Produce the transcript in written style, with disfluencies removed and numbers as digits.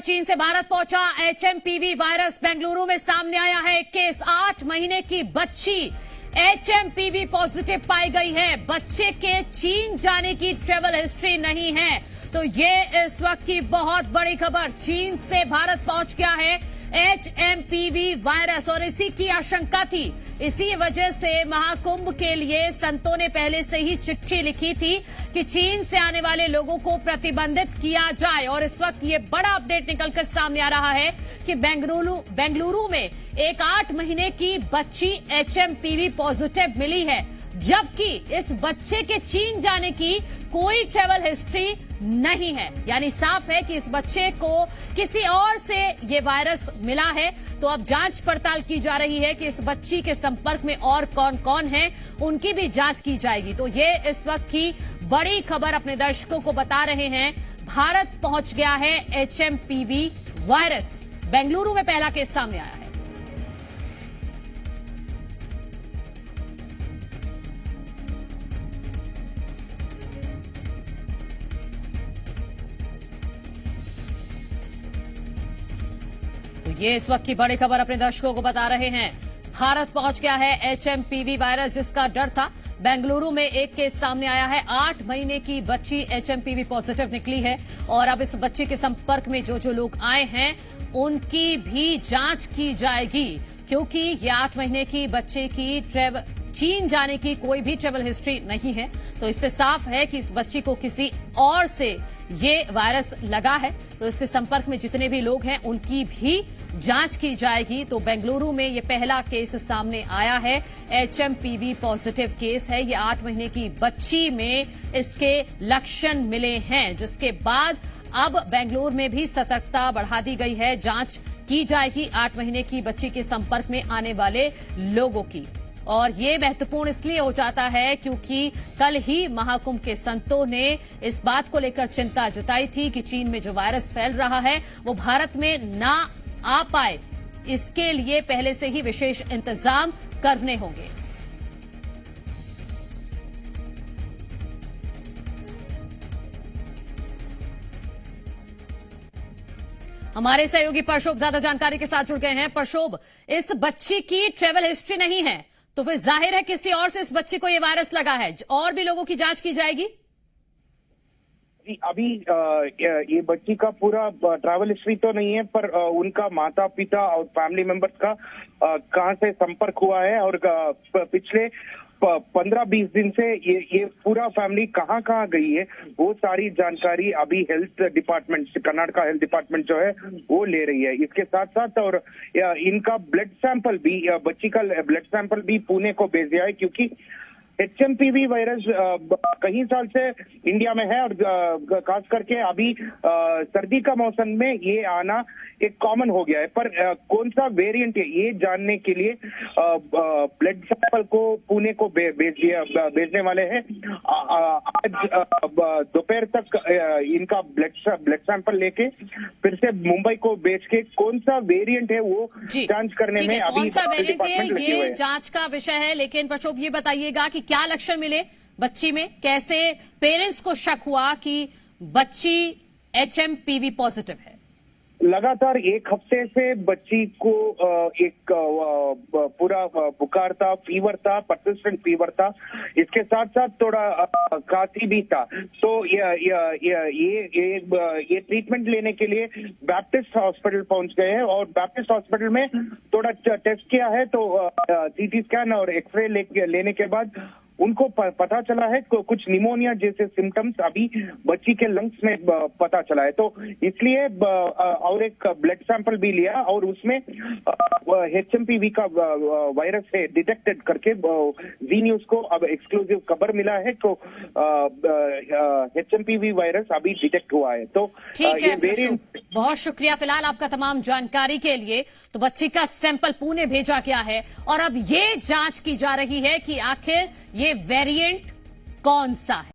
चीन से भारत पहुंचा एचएमपीवी वायरस। बेंगलुरु में सामने आया है एक केस। 8 महीने की बच्ची एचएमपीवी पॉजिटिव पाई गई है। बच्चे के चीन जाने की ट्रेवल हिस्ट्री नहीं है। तो ये इस वक्त की बहुत बड़ी खबर। चीन से भारत पहुंच गया है एचएमपीवी वायरस और इसी की आशंका थी। इसी वजह से महाकुंभ के लिए संतों ने पहले से ही चिट्ठी लिखी थी कि चीन से आने वाले लोगों को प्रतिबंधित किया जाए। और इस वक्त ये बड़ा अपडेट निकलकर सामने आ रहा है कि बेंगलुरु में एक 8 महीने की बच्ची एचएमपीवी पॉजिटिव मिली है, जबकि इस बच्चे के चीन जाने की कोई ट्रैवल हिस्ट्री नहीं है। यानी साफ है कि इस बच्चे को किसी और से ये वायरस मिला है। तो अब जांच पड़ताल की जा रही है कि इस बच्ची के संपर्क में और कौन कौन है, उनकी भी जांच की जाएगी। तो ये इस वक्त की बड़ी खबर अपने दर्शकों को बता रहे हैं। भारत पहुंच गया है एचएमपीवी वायरस। बेंगलुरु में पहला केस सामने आया है। तो ये इस वक्त की बड़ी खबर अपने दर्शकों को बता रहे हैं। भारत पहुंच गया है एचएमपीवी वायरस, जिसका डर था। बेंगलुरु में एक केस सामने आया है। 8 महीने की बच्ची एचएमपीवी पॉजिटिव निकली है और अब इस बच्चे के संपर्क में जो लोग आए हैं उनकी भी जांच की जाएगी, क्योंकि ये 8 महीने की बच्चे की चीन जाने की कोई भी ट्रैवल हिस्ट्री नहीं है। तो इससे साफ है कि इस बच्ची को किसी और से ये वायरस लगा है। तो इसके संपर्क में जितने भी लोग हैं उनकी भी जांच की जाएगी। तो बेंगलुरु में ये पहला केस सामने आया है। एचएमपीवी पॉजिटिव केस है। ये 8 महीने की बच्ची में इसके लक्षण मिले हैं, जिसके बाद अब बेंगलुरु में भी सतर्कता बढ़ा दी गई है। जांच की जाएगी 8 महीने की बच्ची के संपर्क में आने वाले लोगों की। और ये महत्वपूर्ण इसलिए हो जाता है क्योंकि कल ही महाकुंभ के संतों ने इस बात को लेकर चिंता जताई थी कि चीन में जो वायरस फैल रहा है वो भारत में ना आ पाए। इसके लिए पहले से ही विशेष इंतजाम करने होंगे। हमारे सहयोगी परशोभ ज्यादा जानकारी के साथ जुड़ गए हैं। परशोभ, इस बच्ची की ट्रैवल हिस्ट्री नहीं है, तो फिर जाहिर है किसी और से इस बच्ची को ये वायरस लगा है। और भी लोगों की जांच की जाएगी। अभी ये बच्ची का पूरा ट्रैवल हिस्ट्री तो नहीं है, पर उनका माता पिता और फैमिली मेंबर्स का कहां से संपर्क हुआ है और पिछले 15-20 दिन से ये पूरा फैमिली कहाँ गई है, वो सारी जानकारी अभी health department, Karnataka health department जो है वो ले रही है। इसके साथ साथ और इनका ब्लड सैंपल भी, बच्ची का ब्लड सैंपल भी पुणे को भेज दिया है, क्योंकि एचएमपीवी वायरस कई साल से इंडिया में है और खास करके अभी सर्दी का मौसम में ये आना एक कॉमन हो गया है। पर कौन सा वेरिएंट है ये जानने के लिए ब्लड सैंपल को पुणे को भेजने वाले हैं। आज दोपहर तक इनका ब्लड सैंपल लेके फिर से मुंबई को भेज के कौन सा वेरिएंट है वो जांच करने में अभी कौन सा वेरिएंट है ये जांच का विषय है। लेकिन परशोभ, ये बताइएगा कि क्या लक्षण मिले बच्ची में, कैसे पेरेंट्स को शक हुआ कि बच्ची एचएमपीवी पॉजिटिव है। लगातार एक हफ्ते से बच्ची को एक पूरा बुखार था, फीवर था, परसिस्टेंट फीवर था। इसके साथ साथ थोड़ा खांसी भी था। तो ये ट्रीटमेंट लेने के लिए बैप्टिस्ट हॉस्पिटल पहुंच गए हैं और बैप्टिस्ट हॉस्पिटल में थोड़ा टेस्ट किया है। तो सीटी स्कैन और एक्सरे लेने के बाद उनको पता चला है कुछ निमोनिया जैसे सिम्टम्स अभी बच्ची के लंग्स में पता चला है। तो इसलिए और एक ब्लड सैंपल भी लिया और उसमें एचएमपीवी का वायरस है डिटेक्टेड करके जी न्यूज को अब एक्सक्लूसिव खबर मिला है। तो एचएमपीवी वायरस अभी डिटेक्ट हुआ है। तो ठीक है, बहुत शुक्रिया फिलहाल आपका तमाम जानकारी के लिए। तो बच्ची का सैंपल पुणे भेजा गया है और अब ये जांच की जा रही है कि आखिर ये वेरिएंट कौन सा है।